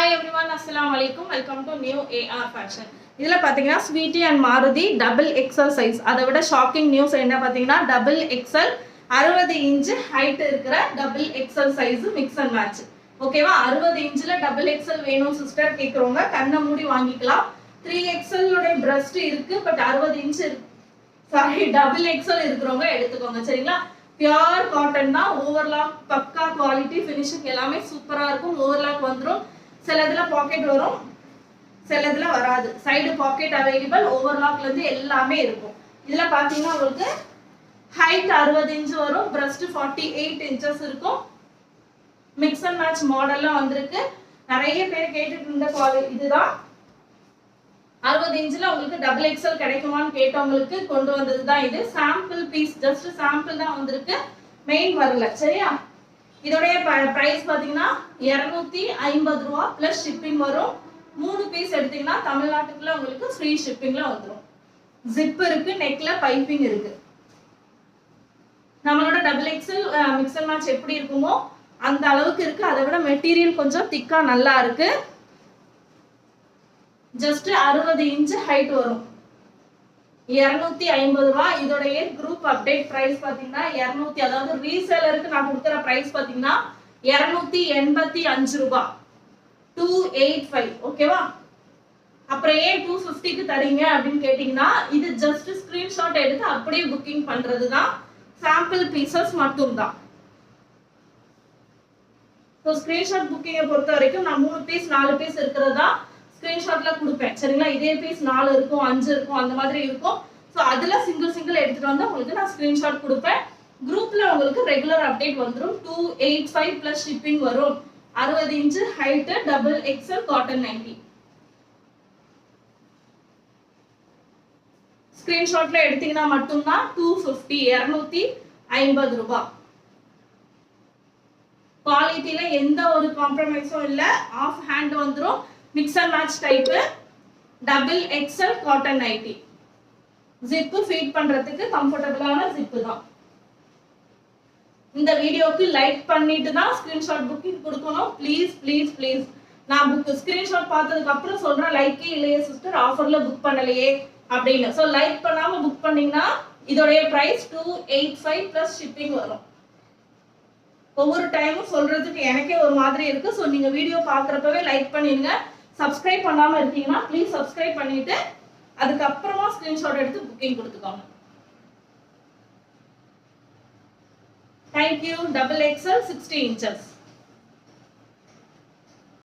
Hi everyone, Assalamu alaikum. Welcome to new AR fashion. இதில் பார்த்தீங்கன்னா sweety and Maruti double XL size. அதை விட shocking news என்ன பார்த்தீங்கன்னா டபுள் எக்ஸல் 60 இன்ச் ஹைட் இருக்கிற double XL size mix and match. ஓகேவா? 60 இன்ச்சில் டபுள் எக்ஸல் வேணும் சிஸ்டர் கேட்குறவங்க கண்ணை மூடி வாங்கிக்கலாம். 3XL உடைய பிரஸ்ட் இருக்கு, பட் 60 இன்ச் டபுள் எக்ஸல் இருக்கிறவங்க எடுத்துக்கோங்க. சரிங்களா? பியூர் காட்டன் தான். ஓவர்லாக் பக்கா குவாலிட்டி, ஃபினிஷிங் எல்லாமே சூப்பராக இருக்கும். ஓவர்லாக் வந்துடும். சில இதில் பாக்கெட் வரும், சில இதில் வராது. சைடு பாக்கெட் அவைலபிள், ஓவர்லாக்லேருந்து எல்லாமே இருக்கும். இதில் பார்த்தீங்கன்னா உங்களுக்கு ஹைட் 60 இன்ச் வரும், பிரஸ்ட் 48 இன்ச்சஸ் இருக்கும். மிக்ஸ் அண்ட் மேட்ச் மாடல்லாம் வந்திருக்கு. நிறைய பேர் கேட்டுட்டு இருந்த குவாலிட்டி இதுதான். 60 இன்ச்சில் உங்களுக்கு டபுள் எக்ஸல் கிடைக்குமான்னு கேட்டவங்களுக்கு கொண்டு வந்தது தான் இது. சாம்பிள் பீஸ், ஜஸ்ட் சாம்பிள் தான் வந்திருக்கு, மெயின் வரல. சரியா? இதோடைய பிரைஸ் பார்த்தீங்கன்னா 250 ரூபா பிளஸ் ஷிப்பிங் வரும். 3 பீஸ் எடுத்தீங்கன்னா தமிழ்நாட்டுக்குள்ள உங்களுக்கு ஃப்ரீ ஷிப்பிங்ல வந்துடும். ஜிப் இருக்கு, நெக்ல பைப்பிங் இருக்கு. நம்மளோட double XL mix and match எப்படி இருக்குமோ அந்த அளவுக்கு இருக்கு. அதை விட மெட்டீரியல் கொஞ்சம் திக்கா நல்லா இருக்கு. ஜஸ்ட் 60 இன்ச் ஹைட் வரும், 250 ரூபா. இதோடைய குரூப் அப்டேட் பிரைஸ் பாத்தீங்கன்னா 200, அதாவது ரீசேலருக்கு நான் கொடுக்குற பிரைஸ் பாத்தீங்கன்னா 285 ரூபாய், 285. ஓகேவா? அப்புறம் ஏன் 250க்கு தரீங்க அப்படின்னு கேட்டீங்கன்னா இது ஜஸ்ட் ஸ்கிரீன்ஷாட் எடுத்து அப்படியே புக்கிங் பண்றது தான். சாம்பிள் பீசஸ் மட்டும் தான். ஸோ ஸ்கிரீன்ஷாட் புக்கிங்கை பொறுத்த வரைக்கும் நான் 3 பீஸ் 4 பீஸ் இருக்கிறதா ஸ்கிரீன்ஷாட்ல கொடுப்பேன். சரிங்களா? இதே பீஸ் 4 இருக்கும், 5 இருக்கும், அந்த மாதிரி இருக்கும். ஸோ அதில் சிங்கிள் எடுத்துட்டு வந்து உங்களுக்கு நான் ஸ்கிரீன்ஷாட் கொடுப்பேன். குரூப்ல உங்களுக்கு ரெகுலர் அப்டேட் வந்துடும். 285 பிளஸ் ஷிப்பிங் வரும். 60 inch height double XL cotton nighty. ஸ்கிரீன்ஷாட்ல எடுத்தீங்கன்னா மட்டும்தான் 250, 250 ரூபாய். குவாலிட்டியில எந்த ஒரு காம்ப்ரமைஸும் இல்லை. ஆஃப் ஹேண்ட் வந்துடும். Mix and match type, double XL cotton nighty. Zip feed பண்றதுக்கு கம்ஃபர்டபுளான ஜிப்பு தான். இந்த வீடியோக்கு லைக் பண்ணிட்டு தான் ஸ்கிரீன்ஷாட் புக்கிங் கொடுக்கணும். Please please please. நான் ஸ்கிரீன்ஷாட் பார்த்ததுக்கு அப்புறம் சொல்றேன் லைக்கே இல்லையே சிஸ்டர், ஆஃபர்ல புக் பண்ணலையே அப்படின்னு. ஸோ லைக் பண்ணாம புக் பண்ணீங்கன்னா இதோடைய பிரைஸ் 285 பிளஸ் ஷிப்பிங் வரும். ஒவ்வொரு டைமும் சொல்றதுக்கு எனக்கே ஒரு மாதிரி இருக்கு. ஸோ நீங்க வீடியோ பார்க்குறப்பவே லைக் பண்ணிடுங்க. சப்ஸ்கிரைப் பண்ணாம இருக்கீங்கன்னா ப்ளீஸ் சப்ஸ்கிரைப் பண்ணிட்டு அதுக்கப்புறமா ஸ்கிரீன்ஷாட் எடுத்து புக்கிங் கொடுத்துக்கோங்க. தேங்க்யூ. Double XL 60 inches.